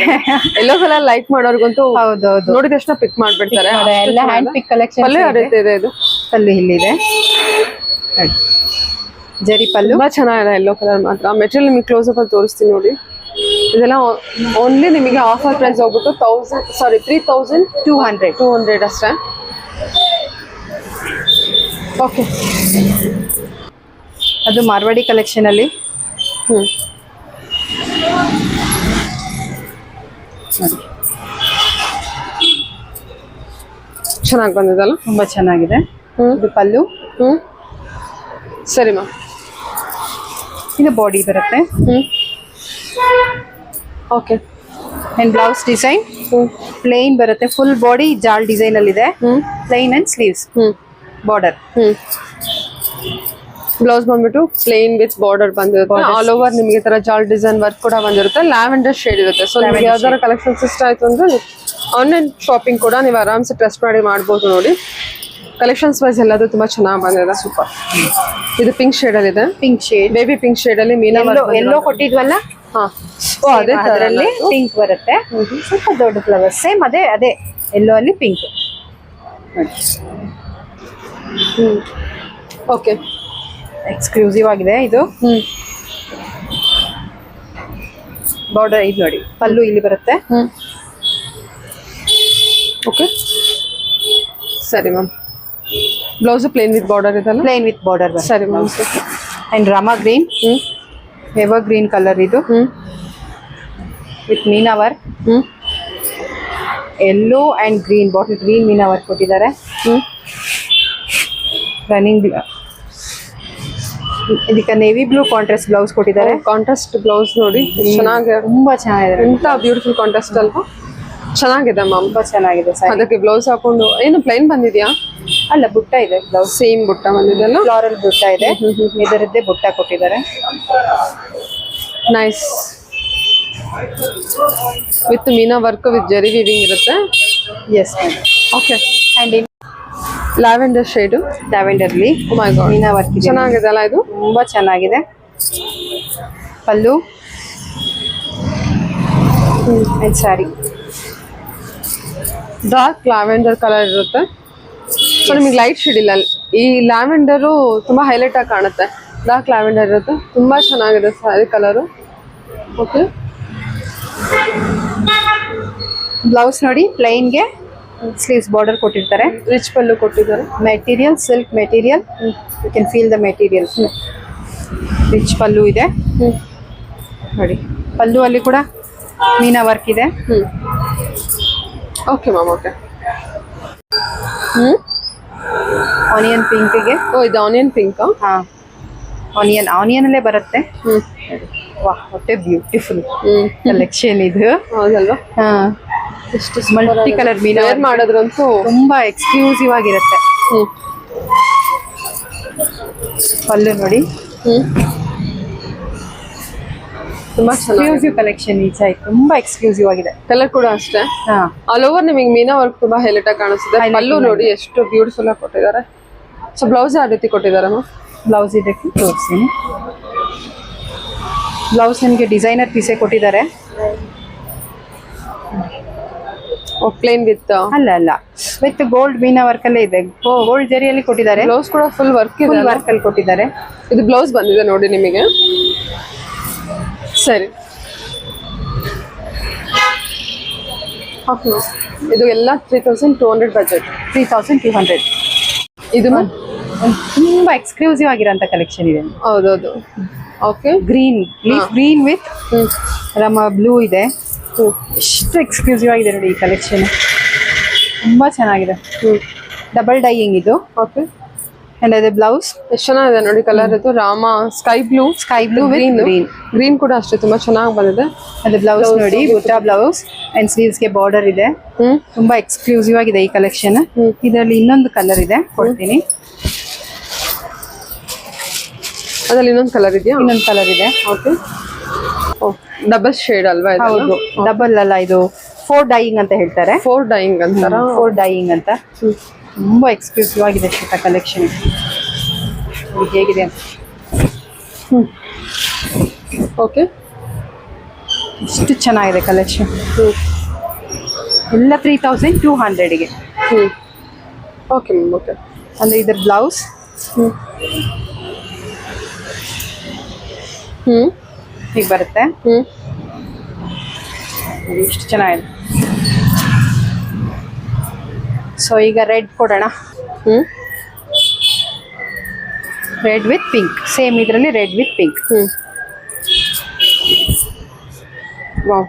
ಯೆಲ್ಲೋ ಕಲರ್ ಲೈಕ್ ಮಾಡೋರ್ಗಂತೂ ಹೌದೌದು ನೋಡಿದ ತಕ್ಷಣ ಪಿಕ್ ಮಾಡ್ಬಿಡ್ತಾರೆ. ಎಲ್ಲ ಹ್ಯಾಂಡ್ ಪಿಕ್ ಕಲೆಕ್ಷನ್. ಪಲ್ಲು ಯಾವ ರೀತಿ ಇದೆ? ಇದು ಪಲ್ಲು ಇಲ್ಲಿದೆ. ಜರಿ ಪಲ್ಲು ತುಂಬಾ ಚೆನ್ನಾಗಿದೆ. ಯೆಲ್ಲೋ ಕಲರ್ ಮಾತ್ರ. ಮೆಟೀರಿಯಲ್ ನಿಮಗೆ ಕ್ಲೋಸ್ ಅಪ್ ಅಲ್ಲಿ ತೋರಿಸ್ತೀನಿ ನೋಡಿ. ಇದೆಲ್ಲ ಓನ್ಲಿ ನಿಮಗೆ ಆಫರ್ ಪ್ರೈಸ್ ಹೋಗ್ಬಿಟ್ಟು 3200 ಅಷ್ಟೇ. ಓಕೆ. ಅದು ಮಾರ್ವಾಡಿ ಕಲೆಕ್ಷನ್ ಅಲ್ಲಿ. ಚೆನ್ನಾಗಿ ಬಂದಿದಲ್ಲ? ತುಂಬಾ ಚೆನ್ನಾಗಿದೆ. ಇದು ಪಲ್ಲು. ಸರಿ ಮ್ಯಾಮ್. ಇದು ಬಾಡಿ ಬರುತ್ತೆ. Okay. And blouse design plain ಬರುತ್ತೆ. ಫುಲ್ ಬಾಡಿ ಜಾಲ್ ಡಿಸೈನ್ ಅಲ್ಲಿ ಇದೆ. Plain and sleeves border. Blouse ಬಂದ್ಬಿಟ್ಟು ಪ್ಲೇನ್ ವಿತ್ ಬಾರ್ಡರ್ ಬಂದಿರುತ್ತೆ. ಆಲ್ ಓವರ್ ನಿಮಗೆ ತರ ಜಾಲ್ ಡಿಸೈನ್ ವರ್ಕ್ ಕೂಡ ಬಂದಿರುತ್ತೆ. ಲ್ಯಾವೆಂಡರ್ ಶೇಡ್ ಇರುತ್ತೆ. ಸೊ ನಿಮಗೆ ಯಾವ್ದಾರ ಕಲೆಕ್ಷನ್ಸ್ ಇಷ್ಟ ಆಯ್ತು ಅಂದ್ರೆ ಆನ್ಲೈನ್ ಶಾಪಿಂಗ್ ಕೂಡ ನೀವು ಆರಾಮ್ಸೆ ಟ್ರಸ್ಟ್ ಮಾಡಿ ಮಾಡ್ಬೋದು. ನೋಡಿ ಕಲೆಕ್ಷನ್ಸ್ ವೈಸ್ ಎಲ್ಲದು ತುಂಬಾ ಚೆನ್ನಾಗಿ ಬಂದಿದೆ. ಸೂಪರ್. ಇದು ಪಿಂಕ್ ಶೇಡ್ ಅಲ್ಲಿ ಇದೆ. Pink shade, baby pink shade ಅಲ್ಲಿ ಮೀನಾ ಎಲ್ಲೋ ಕೊಟ್ಟಿದ್ವಲ್ಲ, ಅದೇ ಅದರಲ್ಲಿ ಪಿಂಕ್ ಬರುತ್ತೆ. ಸ್ವಲ್ಪ ದೊಡ್ಡ ಫ್ಲವರ್ ಸೇಮ್ ಅದೇ ಎಲ್ಲೋ ಅಲ್ಲಿ ಪಿಂಕ್. ಓಕೆ. ಎಕ್ಸ್ಕ್ಲೂಸಿವ್ ಆಗಿದೆ ಇದು. ಬಾರ್ಡರ್ ಇದು ನೋಡಿ, ಪಲ್ಲು ಇಲ್ಲಿ ಬರುತ್ತೆ. ಓಕೆ ಸರಿ ma'am. Blouse plain with border ಇದಲ್ಲ? Plain with border. ಸರಿ ma'am. And Rama green, evergreen colour ಇದು with meena work. Yellow and green, bottle green meena work ಕೊಟ್ಟಿದ್ದಾರೆ. ರನ್ನಿಂಗ್ ಇದಕ್ಕೆ ನೇವಿ ಬ್ಲೂ ಕಾಂಟ್ರಾಸ್ಟ್ ಬ್ಲೌಸ್ ಕೊಟ್ಟಿದ್ದಾರೆ. ಕಾಂಟ್ರಾಸ್ಟ್ ಬ್ಲೌಸ್ ನೋಡಿ ಚೆನ್ನಾಗಿದೆ. ತುಂಬಾ ಚೆನ್ನಾಗಿದೆ. ಎಂತ ಬ್ಯೂಟಿಫುಲ್ ಕಾಂಟ್ರಾಸ್ಟ್ ಅಲ್ವಾ? ಚೆನ್ನಾಗಿದೆ ಮ್ಯಾಮ್. ತುಂಬಾ ಚೆನ್ನಾಗಿದೆ. ಅದಕ್ಕೆ ಬ್ಲೌಸ್ ಹಾಕೊಂಡು ಏನು ಪ್ಲೈನ್ ಬಂದಿದ್ಯಾ? ಅಲ್ಲ, ಬುಟ್ಟ ಇದೆ. ಬ್ಲೌಸ್ ಸೇಮ್ ಬುಟ್ಟ ಬಂದಿದೆಲ್ಲ. ಫ್ಲಾರಲ್ ಬುಟ್ಟ ಇದೆ. ಇದರದ್ದೇ ಬುಟ್ಟ ಕೊಟ್ಟಿದ್ದಾರೆ. Nice. With meena work with zari weaving ಇರುತ್ತೆ. Yes ma'am. Okay. And lavender shade. ಲ್ಯಾವೆಂಡರ್ಲಿ ಮೀನಾ ವರ್ಕ್ ಚೆನ್ನಾಗಿದೆ ಅಲ್ಲ? ಇದು ತುಂಬಾ ಚೆನ್ನಾಗಿದೆ. Pallu and sari dark lavender colour ಇರುತ್ತೆ. ಸೊ ನಿಮಗೆ ಲೈಟ್ ಶೇಡ್ ಇಲ್ಲ. ಈ ಲ್ಯಾವೆಂಡರು ತುಂಬಾ ಹೈಲೈಟ್ ಆಗಿ ಕಾಣುತ್ತೆ. ಡಾರ್ಕ್ ಲ್ಯಾವೆಂಡರ್ ಇರುತ್ತೆ. ತುಂಬಾ ಚೆನ್ನಾಗಿದೆ ಸ್ಯಾರಿ ಕಲರು. ಓಕೆ. ಬ್ಲೌಸ್ ನೋಡಿ ಪ್ಲೈನ್ಗೆ ಸ್ಲೀವ್ಸ್ ಬಾರ್ಡರ್ ಕೊಟ್ಟಿರ್ತಾರೆ. ರಿಚ್ ಪಲ್ಲು ಕೊಟ್ಟಿದ್ದಾರೆ. Material silk material. You can feel the material. Rich pallu ಇದೆ ನೋಡಿ. ಪಲ್ಲು ಅಲ್ಲಿ ಕೂಡ ಮೀನಾ ವರ್ಕ್ ಇದೆ. Okay ma'am. ಓಕೆ. ಆನಿಯನ್ ಪಿಂಕ್ಗೆ. ಓ, ಇದು ಆನಿಯನ್ ಪಿಂಕ್. ಹಾ, ಆನಿಯನ್ ಅಲ್ಲೇ ಬರುತ್ತೆ. ವಾಹ್, ವಾಟ್ ಎ ಬ್ಯೂಟಿಫುಲ್ ಕಲೆಕ್ಷನ್ ಇದು. ಹೌದಲ್ವಾ? ಹಾ, ಎಷ್ಟು ಮಲ್ಟಿ ಕಲರ್ ಮೀನಾ ವೇರ್ ಮಾಡಿದ್ರಂತೂ ತುಂಬಾ ಎಕ್ಸ್ಕ್ಲೂಸಿವ್ ಆಗಿರುತ್ತೆ. ಪಲ್ಲು ನೋಡಿ, ತುಂಬಾ ಚೆನ್ನಾಗಿ ಎಕ್ಸ್ಕ್ಲೂಸಿವ್ ಕಲೆಕ್ಷನ್ ಈ ಸೈಡ್ ತುಂಬಾ ಎಕ್ಸ್ಕ್ಲೂಸಿವ್ ಆಗಿದೆ. ಕಲರ್ ಕೂಡ ಅಷ್ಟೇ. ಹಾ, ಆಲ್ ಓವರ್ ನಿಮಗೆ ಮೀನಾ ವರ್ಕ್ ತುಂಬಾ ಹೈಲೈಟ್ ಆಗಿ ಕಾಣಿಸ್ತಿದೆ. ಪಲ್ಲು ನೋಡಿ ಎಷ್ಟು ಬ್ಯೂಟಿಫುಲ್ ಆಗಿ ಕೊಟ್ಟಿದ್ದಾರೆ. ಸೊ ಬ್ಲೌಸ್ ಯಾವ ರೀತಿ ಕೊಟ್ಟಿದ್ದಾರೆ? ಬ್ಲೌಸ್ ಇದಕ್ಕೆ ತೋರಿಸ್ತೀನಿ. ಬ್ಲೌಸ್ ನಿಮಗೆ ಡಿಸೈನರ್ ಪೀಸೇ ಕೊಟ್ಟಿದ್ದಾರೆ. ಪ್ಲೇನ್ ವಿತ್ ಅಲ್ಲ ವಿತ್ ಗೋಲ್ಡ್ ಮೀನಾ ವರ್ಕ್ ಅಲ್ಲೇ ಇದೆ. ಗೋಲ್ಡ್ ಜರಿಯಲ್ಲಿ ಕೊಟ್ಟಿದ್ದಾರೆ. ಬ್ಲೌಸ್ ಕೂಡ ಫುಲ್ ವರ್ಕ್ ಇದೆ. ವರ್ಕ್ ಅಲ್ಲಿ ಕೊಟ್ಟಿದ್ದಾರೆ. ಇದು ಬ್ಲೌಸ್ ಬಂದಿದೆ ನೋಡಿ ನಿಮಗೆ. ಸರಿ, ಇದು ಎಲ್ಲ 3200 ಬಜೆಟ್. 3200. ಇದು ತುಂಬಾ ಎಕ್ಸ್ಕ್ಲೂಸಿವ್ ಆಗಿರೋಂಥ ಕಲೆಕ್ಷನ್ ಇದೆ. ಹೌದೌದು. Okay, green leaf green with Rama blue ಇದೆ. ಎಷ್ಟು ಎಕ್ಸ್ಕ್ಲೂಸಿವ್ ಆಗಿದೆ ನೋಡಿ ಈ ಕಲೆಕ್ಷನ್. ತುಂಬಾ ಚೆನ್ನಾಗಿದೆ. ಡಬಲ್ ಡೈಯಿಂಗ್ ಇದು. ಓಕೆ, ಅಂಡ್ ಅದೇ ಬ್ಲೌಸ್ ಎಷ್ಟು ಚೆನ್ನಾಗಿದೆ ನೋಡಿ. ಕಲರ್ ಇದು Rama sky blue green green ಕೂಡ ಅಷ್ಟೇ ತುಂಬಾ ಚೆನ್ನಾಗಿ ಬಂದಿದೆ. ಅದೇ ಬ್ಲೌಸ್ ನೋಡಿ, ಬುಟ್ಟ ಬ್ಲೌಸ್ ಅಂಡ್ ಸ್ಲೀವ್ಸ್ ಗೆ ಬಾರ್ಡರ್ ಇದೆ. ತುಂಬಾ ಎಕ್ಸ್ಕ್ಲೂಸಿವ್ ಆಗಿದೆ ಈ ಕಲೆಕ್ಷನ್. ಇದರಲ್ಲಿ ಇನ್ನೊಂದು ಕಲರ್ ಇದೆ, ಕೊಡ್ತೀನಿ. ಅದ್ರಲ್ಲಿ ಇನ್ನೊಂದು ಕಲರ್ ಇದೆಯಾ? ಇನ್ನೊಂದು ಕಲರ್ ಇದೆ. ಓಕೆ, ಡಬಲ್ ಶೇಡ್ ಅಲ್ವಾ? ಹೌದು, ಡಬಲ್ ಅಲ್ಲ, ಇದು 4 ಡೈಯಿಂಗ್ ಅಂತ ಹೇಳ್ತಾರೆ. 4 ಡೈಯಿಂಗ್ ಅಂತಾರ? 4 ಡೈಯಿಂಗ್ ಅಂತ. ತುಂಬಾ ಎಕ್ಸ್ಕ್ಲೂಸಿವ್ ಆಗಿದೆ ಶ್ವೇತಾ ಕಲೆಕ್ಷನ್. ಹೇಗಿದೆ ಅಂತ. ಓಕೆ, ಎಷ್ಟು ಚೆನ್ನಾಗಿದೆ ಕಲೆಕ್ಷನ್. ಎಲ್ಲ 3200ಗೆ. Okay ma'am. ಓಕೆ, ಅಂದ್ರೆ ಇದ್ರ ಬ್ಲೌಸ್ ಹೀಗೆ ಬರುತ್ತೆ. ಎಷ್ಟು ಚೆನ್ನಾಗಿದೆ. ಸೊ ಈಗ ರೆಡ್ ಕೊಡೋಣ. ರೆಡ್ ವಿತ್ ಪಿಂಕ್, ಸೇಮ್ ಇದರಲ್ಲಿ red with pink. Wow,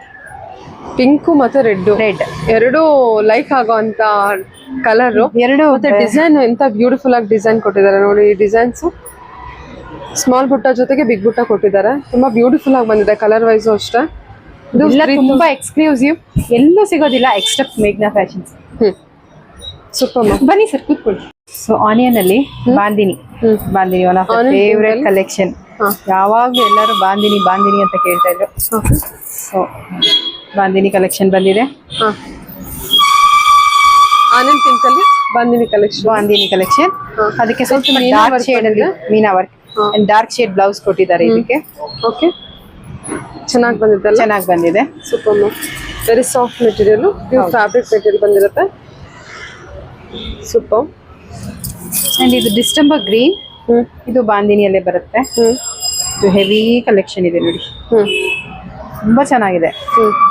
pink ಮತ್ತೆ ರೆಡ್ ಎರಡು ಲೈಕ್ ಆಗೋ ಅಂತ ಕಲರ್. ಎರಡು ಮತ್ತೆ ಡಿಸೈನ್ ಎಂತ ಬ್ಯೂಟಿಫುಲ್ ಆಗಿ ಡಿಸೈನ್ ಕೊಟ್ಟಿದ್ದಾರೆ ನೋಡಿ. ಈ ಡಿಸೈನ್ಸ್ ಸ್ಮಾಲ್ ಬುಟ್ಟ ಜೊತೆಗೆ ಬಿಗ್ ಬುಟ್ಟ ಕೊಟ್ಟಿದ್ದಾರೆ. ತುಂಬಾ ಬ್ಯೂಟಿಫುಲ್ ಆಗಿ ಬಂದಿದೆ. ಕಲರ್ ವೈಸ್ ಅಷ್ಟೇ. ಎಲ್ಲ ತುಂಬಾ ಎಕ್ಸ್ಕ್ಲೂಸಿವ್, ಎಲ್ಲೂ ಸಿಗೋದಿಲ್ಲ ಎಕ್ಸೆಪ್ಟ್ ಮೇಘ್ನಾ ಫ್ಯಾಷನ್ಸ್. ಸೂಪರ್. ಬನ್ನಿ ಸರ್, ಕೂತ್ಕೊಳ್ಳಿ. ಸೊ ಆನಿಯನ್ ಅಲ್ಲಿ bandhani one of favourite collection. ಯಾವಾಗ್ಲೂ ಎಲ್ಲರೂ ಬಾಂದಿನಿ ಅಂತ ಕೇಳ್ತಾ ಇದ್ರು. ಸೊ ಬಾಂದಿನಿ ಕಲೆಕ್ಷನ್ ಬಂದಿದೆ. ಆನಿಯನ್ ಪಿಂಕ್ ಅಲ್ಲಿ ಬಾಂದಿನಿ ಕಲೆಕ್ಷನ್. ಅದಕ್ಕೆ ಸ್ವಲ್ಪ ಡಾರ್ಕ್ ಶೇಡ್ ಅಲ್ಲಿ meena work and dark shade blouse ಕೊಟ್ಟಿದ್ದಾರೆ ಇದಕ್ಕೆ. ಓಕೆ, ಚೆನ್ನಾಗಿ ಬಂದಿದೆ. Super. Very soft material, pure fabric material ಬಂದಿರುತ್ತೆ. ಸೂಪರ್. ಅಂಡ್ ಇದು ಡಿಸ್ಟೆಂಬರ್ ಗ್ರೀನ್, ಇದು ಬಾಂದಿನಿಯಲ್ಲೇ ಬರುತ್ತೆ. ಇದು ಹೆವಿ ಕಲೆಕ್ಷನ್ ಇದೆ ನೋಡಿ. ತುಂಬಾ ಚೆನ್ನಾಗಿದೆ.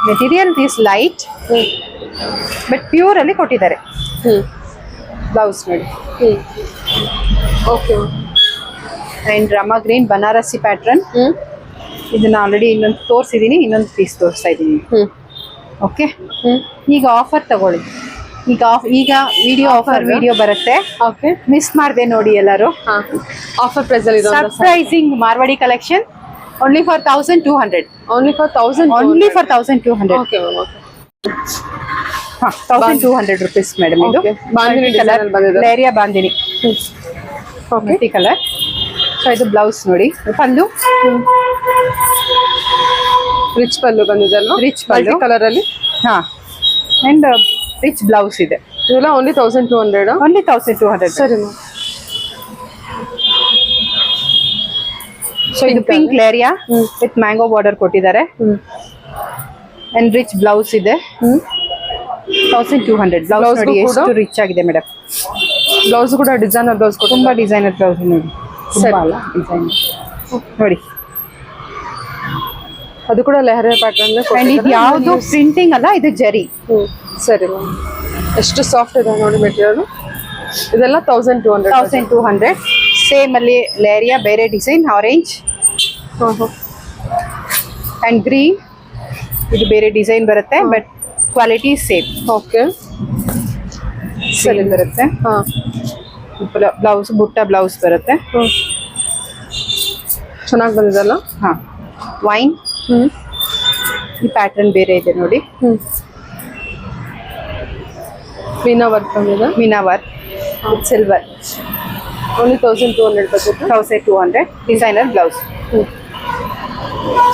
Material is light but pure ಅಲ್ಲಿ ಕೊಟ್ಟಿದ್ದಾರೆ. ಬ್ಲೌಸ್ ನೋಡಿ. Okay, and Rama green Banarasi pattern. ಇದನ್ನ ಆಲ್ರೆಡಿ ಇನ್ನೊಂದು ತೋರಿಸಿದೀನಿ, ಇನ್ನೊಂದು ಪೀಸ್ ತೋರಿಸ್ತಾ ಇದ್ದೀನಿ. ಓಕೆ, ಈಗ ಆಫರ್ ತಗೊಳ್ಳಿ. ಈಗ ವಿಡಿಯೋ ಬರುತ್ತೆ. ಓಕೆ, ಮಿಸ್ ಮಾಡಿದೆ ನೋಡಿ ಎಲ್ಲರೂ. ಆಫರ್ ಪ್ರೈಸ್ ಅಲ್ಲಿ surprising Marwadi collection only for 1200. Only for 1200. Okay ma'am. Okay, 1200 rupees madam. ಇದು ಬಾಂದಿನಿ ಕಲರ್ ಬಂದಿದೆ. Leheriya bandhani. Okay, colour. So ಇದು ಬ್ಲೌಸ್ ನೋಡಿ. ಪಲ್ಲು ರಿಚ್ ಪಲ್ಲು ಬಂದಿದೆ ಅಲ್ವಾ? ರಿಚ್ ಪಲ್ಲು ಕಲರ್ ಅಲ್ಲಿ. ಹಾ, ಅಂಡ್ ರಿಚ್ ಬ್ಲೌಸ್ ಇದೆ. ಇದೆಲ್ಲ ಓನ್ಲಿ 1200. ಓನ್ಲಿ 1200. ಸರಿ ಮ್ಯಾಮ್. ಸೊ ಇದು pink leheria with mango border ಕೊಟ್ಟಿದ್ದಾರೆ. ಅಂಡ್ ರಿಚ್ ಬ್ಲೌಸ್ ಇದೆ. 1200. ಬ್ಲೌಸ್ ನೋಡಿ ಎಷ್ಟು ರಿಚ್ ಆಗಿದೆ ಮೇಡಮ್. ಬ್ಲೌಸ್ ಕೂಡ ಡಿಸೈನರ್ ಬ್ಲೌಸ್, ತುಂಬಾ ಡಿಸೈನರ್ ಬ್ಲೌಸ್ ನೋಡಿ. ತುಂಬಾ ಅಲ್ಲ ಡಿಸೈನ್ ನೋಡಿ. ಅದು ಕೂಡ ಲೆಹರಿಯಾ ಪ್ಯಾಟರ್ನ್. ಅಂಡ್ ಇದು ಯಾವುದು ಪ್ರಿಂಟಿಂಗ್ ಅಲ್ಲ, ಇದು ಜರಿ. ಸರಿ ಮ್ಯಾಮ್. ಎಷ್ಟು ಸಾಫ್ಟ್ ಇದೆ ನೋಡಿ ಮೆಟೀರಿಯಲ್. ಇದೆಲ್ಲ 1200. ಸೇಮ್ ಅಲ್ಲಿ ಲೇರಿಯಾ ಬೇರೆ ಡಿಸೈನ್, ಆರೆಂಜ್ ಅಂಡ್ ಗ್ರೀನ್. ಇದು ಬೇರೆ ಡಿಸೈನ್ ಬರುತ್ತೆ ಬಟ್ ಕ್ವಾಲಿಟಿ ಸೇಮ್. ಓಕೆ, ಸರಿ ಬರುತ್ತೆ. ಬ್ಲೌಸ್ ಬುಟ್ಟ ಬ್ಲೌಸ್ ಬರುತ್ತೆ. ಚೆನ್ನಾಗಿ ಬಂದಿದೆಲ್ಲ. ಹಾ, ವೈನ್. ಈ ಪ್ಯಾಟರ್ನ್ ಬೇರೆ ಇದೆ ನೋಡಿ. ಮೀನಾ ವರ್ಕ್ ಬಂದಿದೆ. Meena work, silver. Only 1200 budget. 1200 designer blouse.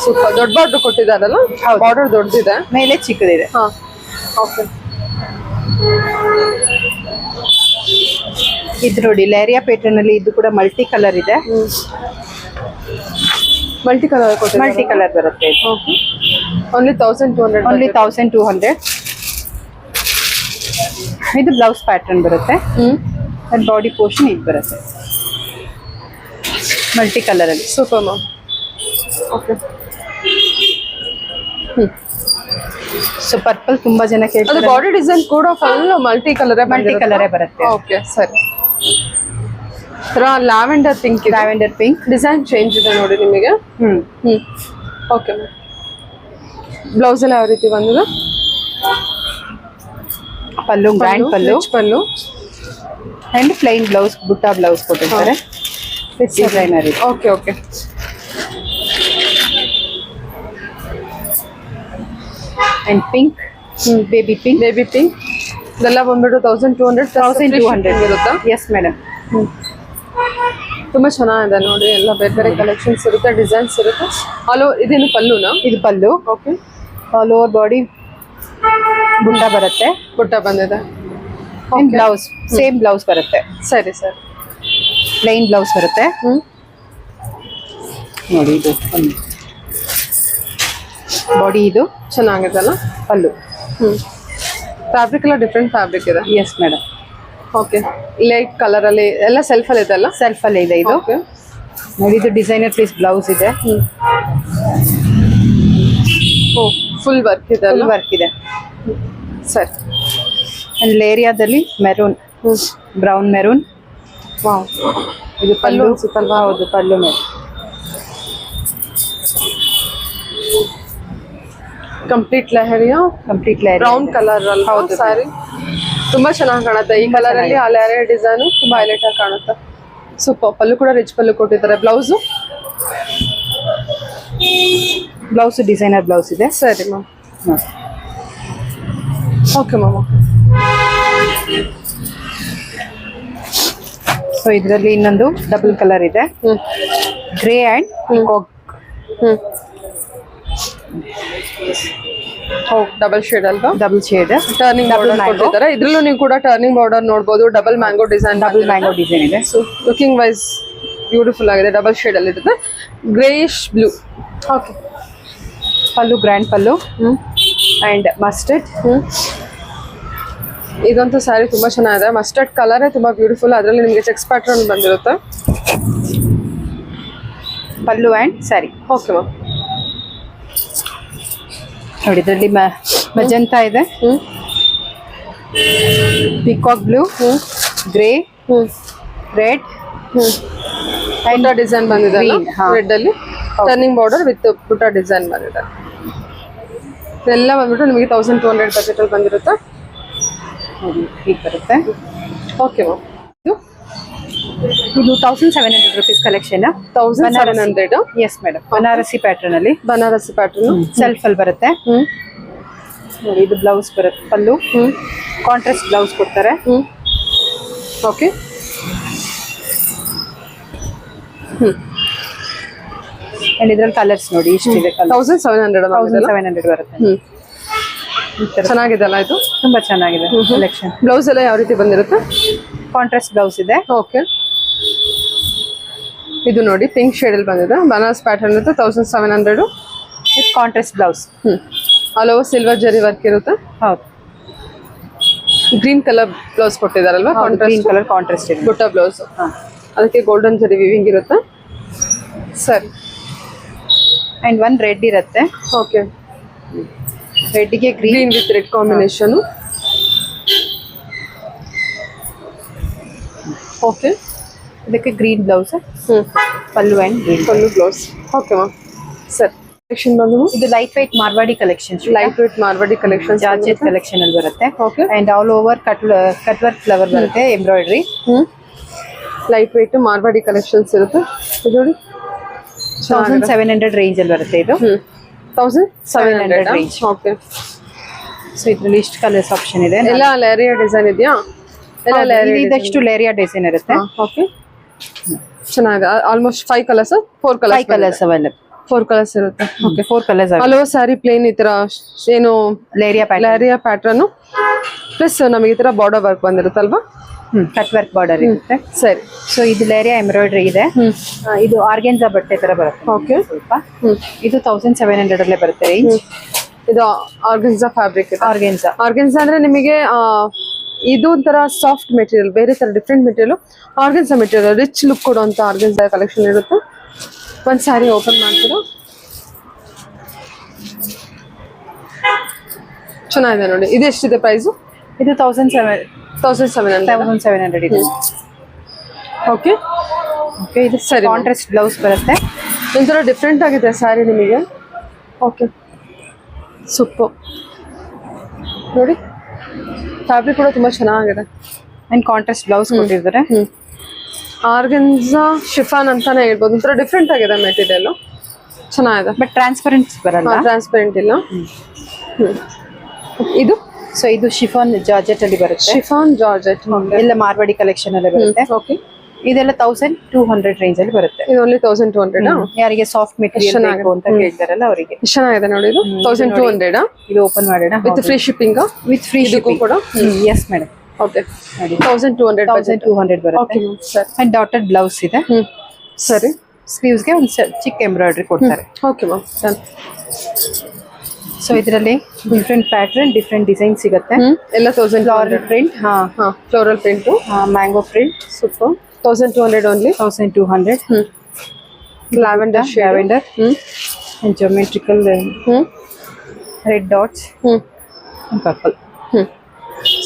Super. ದೊಡ್ಡ ಬಾರ್ಡರ್ ಕೊಟ್ಟಿದ್ದಾರಲ್ಲ. ಬಾರ್ಡರ್ ದೊಡ್ಡದಿದೆ, ಮೇಲೆ ಚಿಕ್ಕದಿದೆ. ಹಾ, ಓಕೆ. ಇದು ನೋಡಿ ಲೇರಿಯಾ ಪ್ಯಾಟರ್ನ್ ಅಲ್ಲಿ, ಇದು ಕೂಡ ಮಲ್ಟಿ ಕಲರ್ ಇದೆ. ಮಲ್ಟಿ ಕಲರ್ ಕೊಟ್ಟಿದ್ದಾರೆ. ಮಲ್ಟಿ ಕಲರ್ ಬರುತ್ತೆ. ಓನ್ಲಿ 1200. ಓನ್ಲಿ 1200. ಇದು ಬ್ಲೌಸ್ ಪ್ಯಾಟರ್ನ್ ಬರುತ್ತೆ. ಅಂಡ್ ಬಾಡಿ ಪೋರ್ಷನ್ ಇದು ಬರುತ್ತೆ ಮಲ್ಟಿ ಕಲರ್ ಅಲ್ಲಿ. Super ma'am. Okay. So purple ತುಂಬಾ ಜನ ಅದು ಕೇಳ್ತಾರೆ. ಬಾಡಿ ಡಿಸೈನ್ ಕೂಡ ಫುಲ್ ಮಲ್ಟಿ ಕಲರೇ ಬರುತ್ತೆ. ಓಕೆ, ಸರಿ. Lavender pink. Lavender pink design change ಇದೆ ನೋಡಿ ನಿಮಗೆ. Okay ma'am. ಬ್ಲೌಸ್ ಎಲ್ಲ ಯಾವ ರೀತಿ ಬಂದಿದೆ? Pallu, grand pallu. Pallu and plain blouse, butta blouse ಕೊಟ್ಟಿದ್ದಾರೆ. ಡಿಸೈನರ್ ಇದೆ. Okay, okay. And pink, baby pink. Baby pink ಇದೆಲ್ಲ ಬಂದ್ಬಿಟ್ಟು 1200 ಇರುತ್ತಾ? Yes madam. ತುಂಬಾ ಚೆನ್ನಾಗಿದೆ ನೋಡಿ. ಎಲ್ಲ ಬೇರೆ ಬೇರೆ ಕಲೆಕ್ಷನ್ಸ್ ಇರುತ್ತೆ, ಡಿಸೈನ್ಸ್ ಇರುತ್ತೆ. All over. ಇದೇನು ಪಲ್ಲುನಾ? ಇದು ಪಲ್ಲು. ಓಕೆ. ಆಲ್ ಓವರ್ ಬಾಡಿ ಬುಟ್ಟ ಬರುತ್ತೆ. ಬುಟ್ಟ ಬಂದಿದೆ. ಬ್ಲೌಸ್ ಸೇಮ್ ಬ್ಲೌಸ್ ಬರುತ್ತೆ. ಸರಿ ಸರ್. ಪ್ಲೈನ್ ಬ್ಲೌಸ್ ಬರುತ್ತೆ. ನೋಡಿ ಇದು ಬಾಡಿ, ಇದು ಚೆನ್ನಾಗಿದೆ ಅಲ್ಲ. ಪಲ್ಲು. ಫ್ಯಾಬ್ರಿಕ್ ಎಲ್ಲ ಡಿಫ್ರೆಂಟ್ ಫ್ಯಾಬ್ರಿಕ್ ಇದೆ. S madam. Okay. Light colour ಅಲ್ಲಿ ಎಲ್ಲ ಸೆಲ್ಫ್ ಅಲ್ಲಿ ಇದೆ ಅಲ್ಲ? ಸೆಲ್ಫ್ ಅಲ್ಲಿ ಇದೆ ಇದು. ನೋಡಿ ಇದು ಡಿಸೈನರ್ ಪೀಸ್ ಬ್ಲೌಸ್ ಇದೆ. ಫುಲ್ ವರ್ಕ್ ಇದೆ ಅಲ್ಲ? ವರ್ಕ್ ಇದೆ. ಸರಿ. ಅಂಡ್ ಲೇರಿಯಾದಲ್ಲಿ ಮೆರೂನ್, ಬ್ರೌನ್ ಮೆರೂನ್. ವಾವ್. ಇದು ಪಲ್ಲು ಅನ್ಸುತ್ತಲ್ವಾ? ಹೌದು, ಪಲ್ಲು ಮೇಲೆ complete leheriya, complete leheriya brown colour ಅಲ್ಲಿ. ಹೌದು, ಸಾರಿ ತುಂಬಾ ಚೆನ್ನಾಗಿ ಕಾಣುತ್ತೆ ಈ ಕಲರ್ ಅಲ್ಲಿ. ಆ ಲೆಹರಿಯಾ ಡಿಸೈನ್ ತುಂಬಾ ಹೈಲೈಟ್ ಆಗಿ ಕಾಣುತ್ತೆ. ಸೂಪರ್. ಪಲ್ಲು ಕೂಡ ರಿಚ್ ಪಲ್ಲು ಕೊಟ್ಟಿದ್ದಾರೆ. ಬ್ಲೌಸು ಡಿಸೈನರ್ ಬ್ಲೌಸ್ ಇದೆ. ಸರಿ ಮ್ಯಾಮ್. Okay ma'am. ಸೊ ಇದರಲ್ಲಿ ಇನ್ನೊಂದು ಡಬಲ್ ಕಲರ್ ಇದೆ. Grey and peacock. Double shade ಅಲ್ವಾ? ಡಬಲ್ ಶೇಡ್ ಟರ್ನಿಂಗ್ ಬಾರ್ಡರ್ ಕೊಟ್ಟಿದ್ದಾರೆ. ಇದ್ರಲ್ಲೂ ನೀವು ಕೂಡ ಟರ್ನಿಂಗ್ ಬಾರ್ಡರ್ ನೋಡಬಹುದು. Double mango design. Double mango design ಇದೆ. ಸೊ ಲುಕಿಂಗ್ ವೈಸ್ ಬ್ಯೂಟಿಫುಲ್ ಆಗಿದೆ. ಡಬಲ್ ಶೇಡ್ ಅಲ್ಲಿ ಇರುತ್ತೆ. Greyish blue. Okay. Pallu grand pallu and mustard. ಇದಂತೂ ಸ್ಯಾರಿ ತುಂಬಾ ಚೆನ್ನಾಗಿದೆ. ಮಸ್ಟರ್ಡ್ ಕಲರೇ ತುಂಬಾ ಬ್ಯೂಟಿಫುಲ್. ಅದರಲ್ಲಿ ನಿಮಗೆ ಚೆಕ್ಸ್ ಪ್ಯಾಟರ್ನ್ ಬಂದಿರುತ್ತೆ. Pallu and sari. Okay ma'am. ನೋಡಿ ಇದರಲ್ಲಿ ಮಜಂತಾ ಇದೆ, peacock blue, grey, red and design ಬಂದಿದೆ ರೆಡ್ ಅಲ್ಲಿ. ಟರ್ನಿಂಗ್ ಬಾರ್ಡರ್ ವಿತ್ ಪುಟ್ಟ ಡಿಸೈನ್ ಬಂದಿದೆ. ಇದೆಲ್ಲ ಬಂದ್ಬಿಟ್ಟು ನಿಮಗೆ 1200 ಬಜೆಟ್ ಅಲ್ಲಿ ಬಂದಿರುತ್ತೆ. ಹೀಗೆ ಬರುತ್ತೆ. Okay ma'am. ಇದು 1700 rupees collection. 1700. Yes madam. Banarasi pattern ಅಲ್ಲಿ. ಬನಾರಸಿ ಪ್ಯಾಟರ್ನ್ ಸೆಲ್ಫ್ ಅಲ್ಲಿ ಬರುತ್ತೆ. ನೋಡಿ ಇದು ಬ್ಲೌಸ್ ಬರುತ್ತೆ. ಪಲ್ಲು ಕಾಂಟ್ರಾಸ್ಟ್ ಬ್ಲೌಸ್ ಕೊಡ್ತಾರೆ. ಓಕೆ. ಅಂಡ್ ಇದ್ರಲ್ಲಿ ಕಲರ್ಸ್ ನೋಡಿ ಇಷ್ಟಿದೆ. 1700 ಬರುತ್ತೆ. ಚೆನ್ನಾಗಿದೆ ಅಲ್ಲ ಇದು? ತುಂಬಾ ಚೆನ್ನಾಗಿದೆ ಕಲೆಕ್ಷನ್. ಬ್ಲೌಸ್ ಎಲ್ಲ ಯಾವ ರೀತಿ ಬಂದಿರುತ್ತೆ? ಕಾಂಟ್ರಾಸ್ಟ್ ಬ್ಲೌಸ್ ಇದೆ. ಓಕೆ. ಇದು ನೋಡಿ ಪಿಂಕ್ ಶೇಡ್ ಅಲ್ಲಿ ಬಂದಿದೆ. ಬನಾರಸ್ ಪ್ಯಾಟರ್ನ್ ಇರುತ್ತೆ. 1700 with contrast blouse. All over silver zari work ಇರುತ್ತೆ. ಹೌದು. ಗ್ರೀನ್ ಕಲರ್ ಬ್ಲೌಸ್ ಕೊಟ್ಟಿದಾರಲ್ವಾ? ಗ್ರೀನ್ ಕಲರ್ ಕಾಂಟ್ರಾಸ್ಟ್ ಇದೆ. ಬುಟ್ಟ ಬ್ಲೌಸ್. ಅದಕ್ಕೆ ಗೋಲ್ಡನ್ ಜರಿ ವಿವಿಂಗ್ ಇರುತ್ತೆ. ಸರಿ. ಅಂಡ್ ಒನ್ ರೆಡ್ ಇರುತ್ತೆ. ಓಕೆ. ರೆಡ್ಗೆ green with red combination. Okay. ಇದಕ್ಕೆ green blouse. Pallu and green pallu blouse. Okay ma'am. ಸರಿ. ಕಲೆಕ್ಷನ್ ಬಂದು ಇದು light white Marwadi collection. Light white Marwadi collection. Georgette collection ಅಲ್ಲಿ ಬರುತ್ತೆ. Okay. And all over cut work flower ಬರುತ್ತೆ. Embroidery. Light white Marwadi collections ಇರುತ್ತೆ. ಇದು ನೋಡಿ 1700 ರೇಂಜ್ ಅಲ್ಲಿ ಬರುತ್ತೆ ಇದು. 1700 range. ಓಕೆ. ಸೊ ಇದ್ರಲ್ಲಿ ಇಷ್ಟು ಕಲರ್ಸ್ ಆಪ್ಷನ್ ಇದೆ. ಎಲ್ಲ ಲೇರಿಯಾ ಡಿಸೈನ್ ಇದೆಯಾ? ಎಲ್ಲ ಲೇರಿಯಾ ಇದಷ್ಟು ಲೇರಿಯಾ ಡಿಸೈನ್ ಇರುತ್ತೆ. ಓಕೆ, ಚೆನ್ನಾಗಿ almost 5 colours 4 colours 5 colours available. 4 colours ಇರುತ್ತೆ. Okay 4 colours hello sari plain ಈ ತರ ಏನು ಲೇರಿಯಾ ಪ್ಯಾಟರ್ನ್ ಪ್ಲಸ್ ನಮಗೆ ಈ ತರ ಬಾರ್ಡರ್ ವರ್ಕ್ ಬಂದಿರುತ್ತಲ್ವಾ? ಕಟ್ ವರ್ಕ್ ಬಾರ್ಡರ್ ಇರುತ್ತೆ. ಸರಿ. ಸೊ ಇದು ಲೇರಿಯಾ ಎಂಬ್ರಾಯ್ಡ್ರಿ ಇದೆ. ಇದು ಆರ್ಗೆನ್ಸಾ ಬಟ್ಟೆ ತರ ಬರುತ್ತೆ. ಓಕೆ, ಸ್ವಲ್ಪ ಇದು 1700 ಅಲ್ಲೇ ಬರುತ್ತೆ ರೇಂಜ್. ಇದು ಆರ್ಗೆನ್ಸಾ ಫ್ಯಾಬ್ರಿಕ್. ಆರ್ಗೆನ್ಸಾ ಅಂದ್ರೆ ನಿಮಗೆ ಇದು ಒಂಥರ ಸಾಫ್ಟ್ ಮೆಟೀರಿಯಲ್, ಬೇರೆ ತರ different material. Organza material rich look ಕೊಡುವಂತ ಆರ್ಗೆನ್ಸಾ ಕಲೆಕ್ಷನ್ ಇರುತ್ತೆ. ಒಂದ್ ಸ್ಯಾರಿ ಓಪನ್ ಮಾಡ್ತೀರಾ? ಚೆನ್ನಾಗಿದೆ ನೋಡಿ. ಇದು ಎಷ್ಟಿದೆ ಪ್ರೈಸು? ಇದು 1700 ಇದೆ. ಓಕೆ ಓಕೆ, ಇದು ಸರಿ. ಕಾಂಟ್ರಾಸ್ಟ್ ಬ್ಲೌಸ್ ಬರುತ್ತೆ. ಒಂಥರ ಡಿಫ್ರೆಂಟ್ ಆಗಿದೆ ಸ್ಯಾರಿ ನಿಮಗೆ. ಓಕೆ, ಸೂಪರ್ ನೋಡಿ. ಫ್ಯಾಬ್ರಿಕ್ ಕೂಡ ತುಂಬಾ ಚೆನ್ನಾಗಿದೆ ಅಂಡ್ ಕಾಂಟ್ರಾಸ್ಟ್ ಬ್ಲೌಸ್ ಕೊಟ್ಟಿದ್ದಾರೆ. ಆರ್ಗೆನ್ಸಾ ಶಿಫಾನ್ ಅಂತಾನೆ ಹೇಳ್ಬೋದು. ಒಂಥರ ಡಿಫ್ರೆಂಟ್ ಆಗಿದೆ ಮೆಟೀರಿಯಲ್, ಚೆನ್ನಾಗಿದೆ. ಬಟ್ ಟ್ರಾನ್ಸ್ಪರೆಂಟ್ ಬರಲ್ಲ, ಟ್ರಾನ್ಸ್ಪರೆಂಟ್ ಇಲ್ಲ. ಇದು ಸೊ ಇದು ಶಿಫಾನ್ ಜಾರ್ಜೆಟ್ ಅಲ್ಲಿ ಬರುತ್ತೆ. ಶಿಫಾನ್ ಜಾರ್ಜೆಟ್ ಎಲ್ಲ ಮಾರ್ವಾಡಿ ಕಲೆಕ್ಷನ್ ಅಲ್ಲಿ ಬರುತ್ತೆ. ಓಕೆ, ಇದೆಲ್ಲ 1200 ರೇಂಜ್ ಅಲ್ಲಿ ಬರುತ್ತೆ. ಇದು ಓನ್ಲಿ 1200. ಯಾರಿಗೆ ಸಾಫ್ಟ್ ಮೆಟೀರಿಯಲ್ ಬೇಕು ಅಂತ ಕೇಳ್ತಾರಲ್ಲ ಅವರಿಗೆ ಚೆನ್ನಾಗಿದೆ ನೋಡಿ. ಇದು 1200. ಇದು ಓಪನ್ ಮಾಡೋಣ. With free shipping. With free shipping ಕೂಡ. Yes madam. ಓಕೆ, ನೋಡಿ 1200 ಬರುತ್ತೆ. ಅಂಡ್ ಡಾಟೆಡ್ ಬ್ಲೌಸ್ ಇದೆ. ಸರಿ. ಸ್ಲೀವ್ಸ್ ಗೆ ಒಂದು ಚಿಕ್ಕ ಎಂಬ್ರಾಯ್ಡ್ರಿ ಕೊಡ್ತಾರೆ. Okay ma'am, done. ಸೊ ಇದರಲ್ಲಿ ಡಿಫ್ರೆಂಟ್ ಪ್ಯಾಟರ್ನ್, ಡಿಫ್ರೆಂಟ್ ಡಿಸೈನ್ ಸಿಗುತ್ತೆ. ಎಲ್ಲ 1200. Floral print, floral print, mango print. Super. 1200 only. 1200. Lavender and geometrical red dots and purple.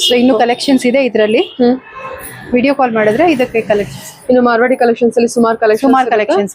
So ಇನ್ನು ಕಲೆಕ್ಷನ್ಸ್ ಇದೆ ಇದರಲ್ಲಿ. ವಿಡಿಯೋ ಕಾಲ್ ಮಾಡಿದ್ರೆ ಇದಕ್ಕೆ ಕಲೆಕ್ಷನ್ಸ್, ಇನ್ನು ಮಾರ್ವಾಡಿ ಕಲೆಕ್ಷನ್ಸ್ ಅಲ್ಲಿ ಸುಮಾರು ಕಲೆಕ್ಷನ್ಸ್